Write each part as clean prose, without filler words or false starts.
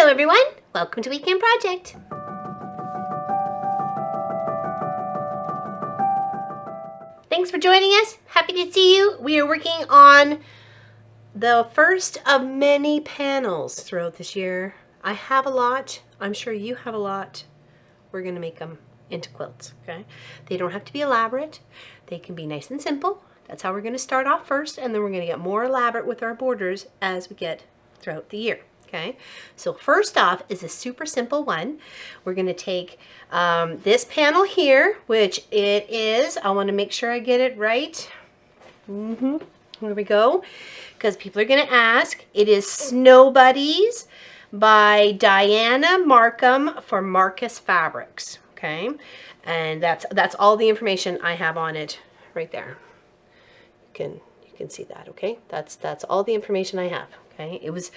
Hello everyone, welcome to Weekend Project. Thanks for joining us, happy to see you. We are working on the first of many panels throughout this year. I have a lot, I'm sure you have a lot. We're gonna make them into quilts, okay? They don't have to be elaborate, they can be nice and simple. That's how we're gonna start off first, and then we're gonna get more elaborate with our borders as we get throughout the year. Okay, so first off is a super simple one. We're going to take this panel here, which it is, I want to make sure I get it right. Here we go, because people are going to ask. It is Snow Buddies by Diana Markham for Marcus Fabrics. Okay, and that's all the information I have on it right there. You can see that. Okay, that's all the information I have. Okay, it was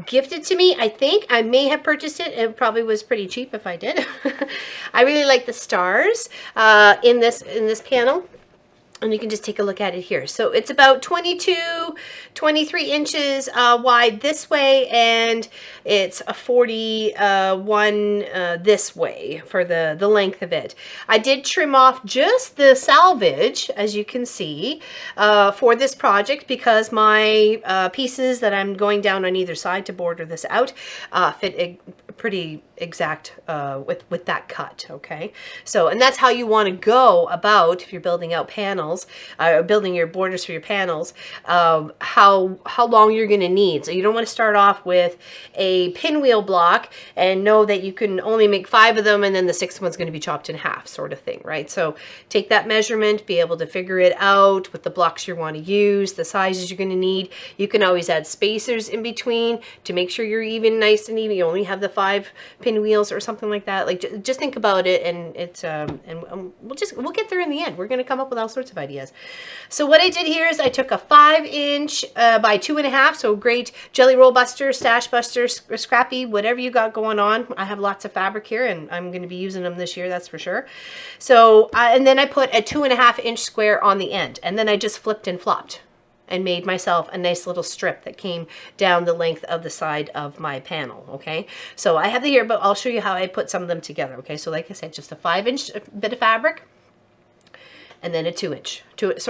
gifted to me. I think I may have purchased it. It probably was pretty cheap if I did. I really like the stars in this panel. And you can just take a look at it here. So it's about 22, 23 inches wide this way, and it's a 41 this way for the length of it. I did trim off just the salvage, as you can see, for this project because my pieces that I'm going down on either side to border this out fit pretty exact with that cut. Okay, so and that's how you want to go about if you're building out panels, building your borders for your panels, how long you're going to need. So you don't want to start off with a pinwheel block and know that you can only make 5 of them and then the 6th one's going to be chopped in half, sort of thing, right? So take that measurement, be able to figure it out with the blocks you want to use, the sizes you're going to need. You can always add spacers in between to make sure you're even, nice and even. You only have the 5 pinwheels or something like that. Like just think about it, and it's we'll get there in the end. We're going to come up with all sorts of ideas. So what I did here is I took a 5-inch by 2.5, so great jelly roll buster, stash buster, scrappy, whatever you got going on. I have lots of fabric here and I'm going to be using them this year, that's for sure. So and then I put a 2.5-inch square on the end, and then I just flipped and flopped and made myself a nice little strip that came down the length of the side of my panel. Okay, so I have the here, but I'll show you how I put some of them together. Okay, so like I said, just a 5-inch bit of fabric, and then a 2-inch, 5-inch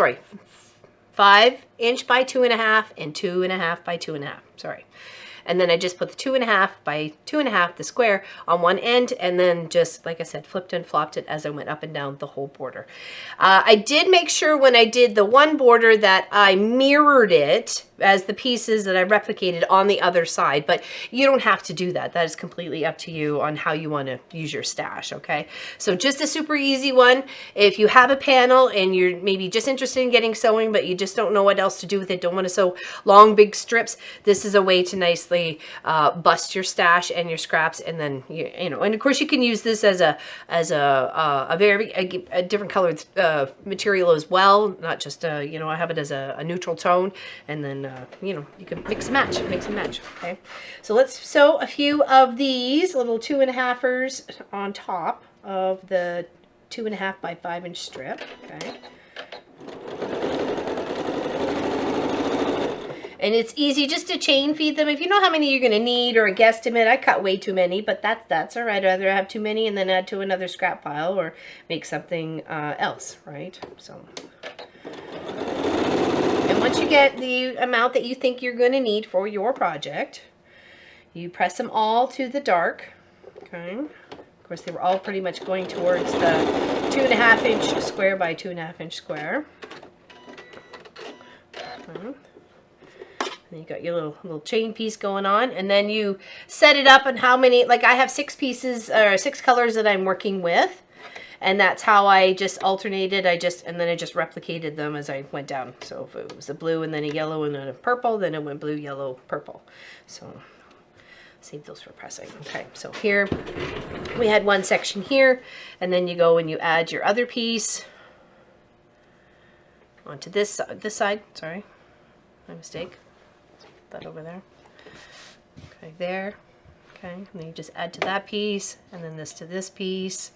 by 2.5 and 2.5 by 2.5, sorry. And then I just put the 2.5 by 2.5, the square, on one end, and then just, like I said, flipped and flopped it as I went up and down the whole border. I did make sure when I did the one border that I mirrored it as the pieces that I replicated on the other side, but you don't have to do that. That is completely up to you on how you want to use your stash, okay? So just a super easy one. If you have a panel and you're maybe just interested in getting sewing, but you just don't know what else to do with it, don't want to sew long, big strips, this is a way to nicely bust your stash and your scraps, and then, you know, and of course you can use this as a different colored material as well, not just, you know, I have it as a neutral tone, and then you know, you can mix and match, okay? So let's sew a few of these little 2.5ers on top of the 2.5 by 5-inch strip, okay? And it's easy just to chain feed them. If you know how many you're going to need, or a guesstimate, I cut way too many, but that's all right. I'd rather have too many and then add to another scrap pile or make something else, right? So, and once you get the amount that you think you're going to need for your project, you press them all to the dark, okay? Of course, they were all pretty much going towards the 2.5-inch square by 2.5-inch square. Okay. And you got your little chain piece going on, and then you set it up on how many, like I have 6 pieces or 6 colors that I'm working with, and that's how I just alternated. And then I just replicated them as I went down. So if it was a blue and then a yellow and then a purple, then it went blue, yellow, purple. So save those for pressing. Okay, so here we had one section here, and then you go and you add your other piece onto this side. Sorry, my mistake. That over there. Okay, there. Okay, and then you just add to that piece, and then this to this piece,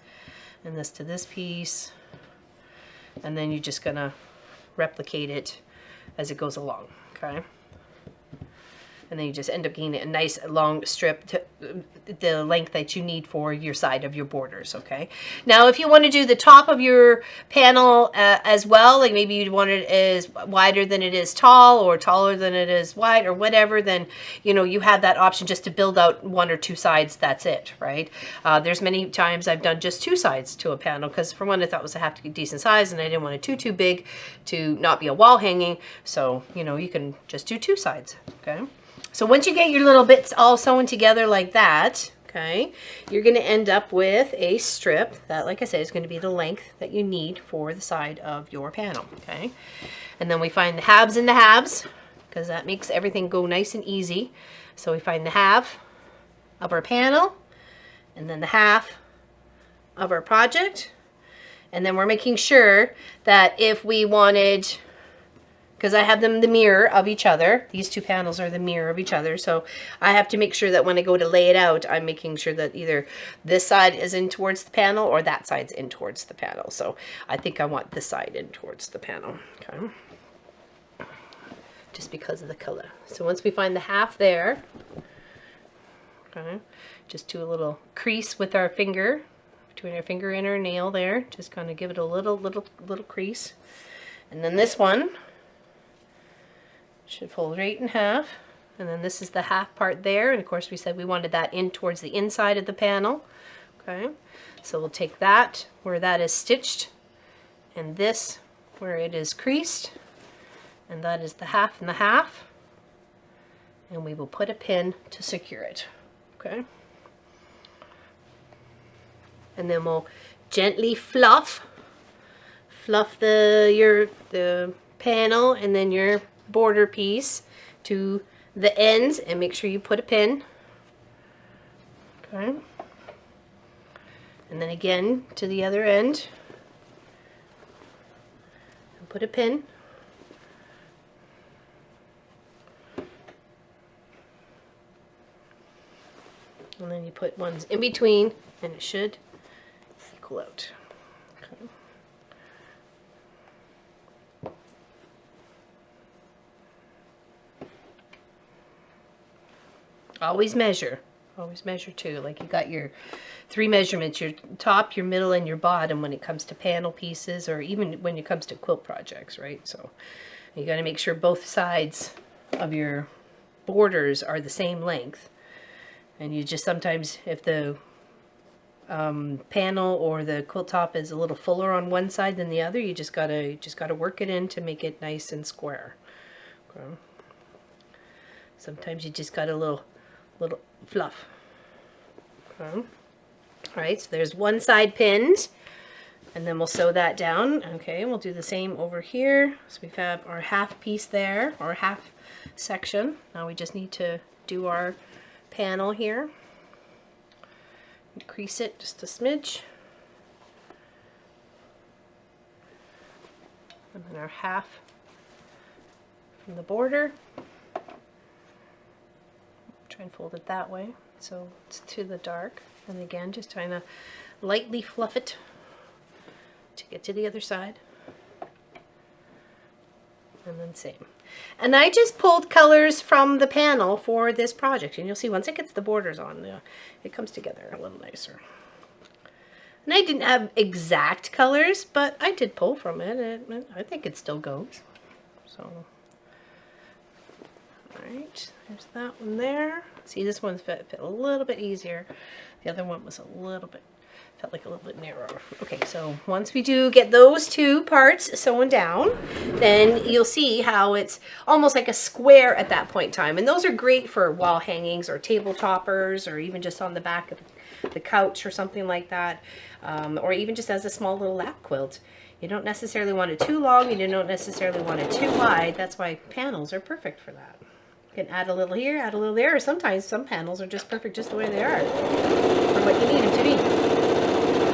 and this to this piece, and then you're just gonna replicate it as it goes along. Okay. and then you just end up getting a nice long strip to the length that you need for your side of your borders. Okay, now if you want to do the top of your panel as well, like maybe you want it as wider than it is tall, or taller than it is wide, or whatever, then you know you have that option just to build out one or two sides. That's it, right? There's many times I've done just two sides to a panel, because for one I thought it was a half decent size, and I didn't want it too big to not be a wall hanging. So you know you can just do two sides. Okay. So once you get your little bits all sewn together like that, okay, you're going to end up with a strip that, like I said, is going to be the length that you need for the side of your panel, okay? And then we find the halves and the halves, because that makes everything go nice and easy. So we find the half of our panel, and then the half of our project. And then we're making sure that if we wanted, because I have them the mirror of each other. These two panels are the mirror of each other. So I have to make sure that when I go to lay it out, I'm making sure that either this side is in towards the panel or that side's in towards the panel. So I think I want this side in towards the panel, okay? Just because of the color. So once we find the half there, okay, just do a little crease with our finger, between our finger and our nail there. Just kind of give it a little crease. And then this one should fold right in half, and then this is the half part there, and of course we said we wanted that in towards the inside of the panel. Okay, so we'll take that where that is stitched, and this where it is creased, and that is the half and the half, and we will put a pin to secure it. Okay, and then we'll gently fluff the panel and then your border piece to the ends, and make sure you put a pin. Okay, and then again to the other end and put a pin. And then you put ones in between, and it should equal out. Okay. Always measure too. Like you got your 3 measurements, your top, your middle, and your bottom when it comes to panel pieces, or even when it comes to quilt projects, right? So you got to make sure both sides of your borders are the same length. And you just sometimes, if the panel or the quilt top is a little fuller on one side than the other, you just gotta work it in to make it nice and square. Okay. Sometimes you just got a little fluff. Okay. All right, so there's one side pinned, and then we'll sew that down. Okay, we'll do the same over here. So we have our half piece there, or half section. Now we just need to do our panel here. Crease it just a smidge. And then our half from the border. Try and fold it that way so it's to the dark, and again just trying to lightly fluff it to get to the other side, and then same. And I just pulled colors from the panel for this project, and you'll see once it gets the borders on, it comes together a little nicer. And I didn't have exact colors, but I did pull from it. I think it still goes. So alright, there's that one there. See, this one fit a little bit easier. The other one was felt like a little bit narrower. Okay, so once we do get those two parts sewn down, then you'll see how it's almost like a square at that point in time. And those are great for wall hangings or table toppers, or even just on the back of the couch or something like that. Or even just as a small little lap quilt. You don't necessarily want it too long, and you don't necessarily want it too wide. That's why panels are perfect for that. You can add a little here, add a little there, or sometimes some panels are just perfect just the way they are for what you need them to be.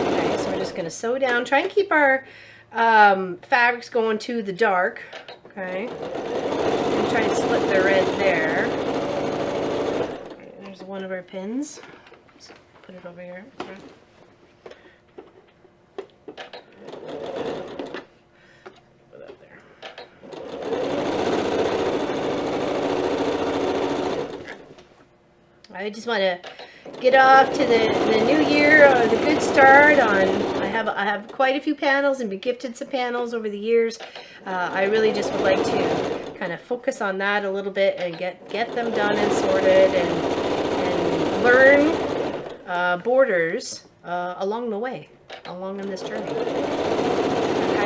Okay, so we're just going to sew down. Try and keep our fabrics going to the dark. Okay, and try and split the red there. Okay, there's one of our pins. Let's put it over here. I just want to get off to the new year on a good start. I have quite a few panels and been gifted some panels over the years. I really just would like to kind of focus on that a little bit and get them done and sorted and learn borders along the way, along on this journey. How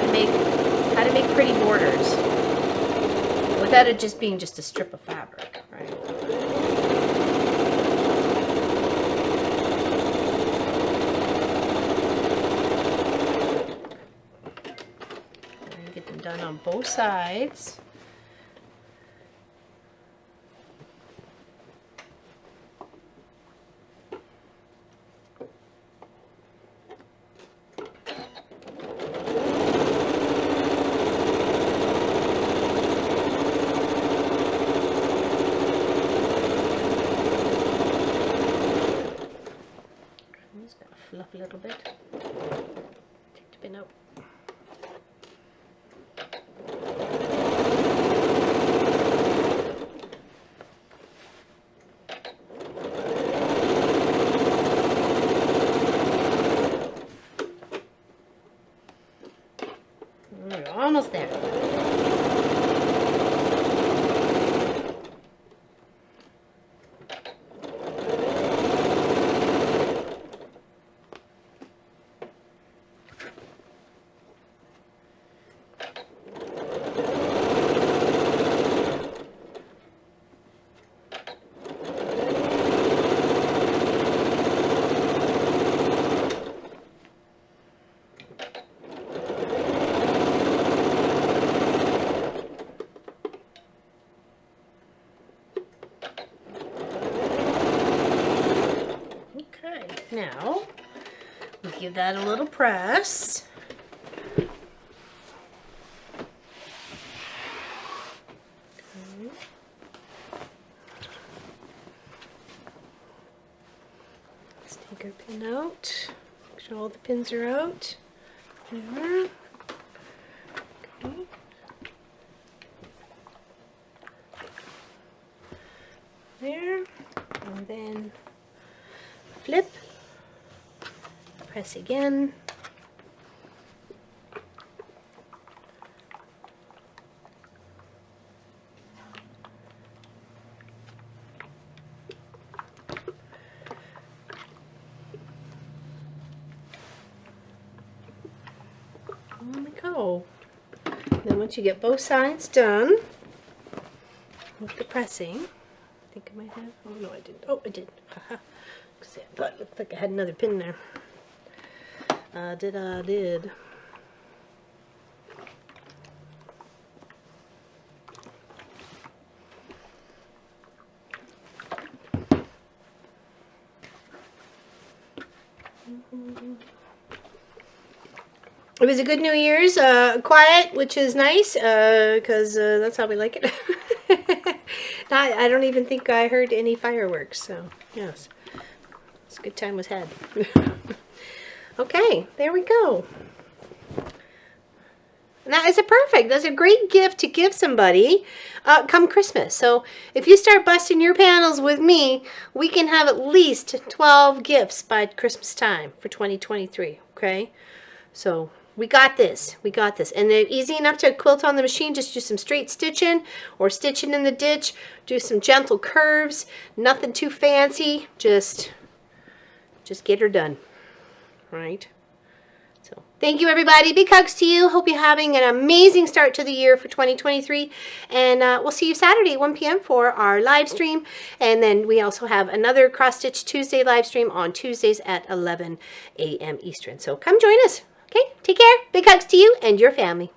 to make pretty borders without it just being just a strip of fabric, right? Get them done on both sides. Fluff a little bit. Take the pin out. We're almost there. Now, we give that a little press. Okay. Let's take our pin out. Make sure all the pins are out. There. Okay. There. And then flip. Press again. There we go. Then once you get both sides done with the pressing, I think I might have. Oh no, I didn't. Oh, I did. Haha. I thought it looked like I had another pin there. I did. It was a good New Year's, quiet, which is nice, because that's how we like it. I don't even think I heard any fireworks, so yes, it's a good time was had. Okay, there we go. And that is perfect. That's a great gift to give somebody come Christmas. So if you start busting your panels with me, we can have at least 12 gifts by Christmas time for 2023, okay? So we got this. We got this. And they're easy enough to quilt on the machine. Just do some straight stitching or stitching in the ditch. Do some gentle curves. Nothing too fancy. Just get her done. Right? So thank you, everybody. Big hugs to you. Hope you're having an amazing start to the year for 2023. And we'll see you Saturday at 1 p.m. for our live stream. And then we also have another Cross Stitch Tuesday live stream on Tuesdays at 11 a.m. Eastern. So come join us. Okay? Take care. Big hugs to you and your family.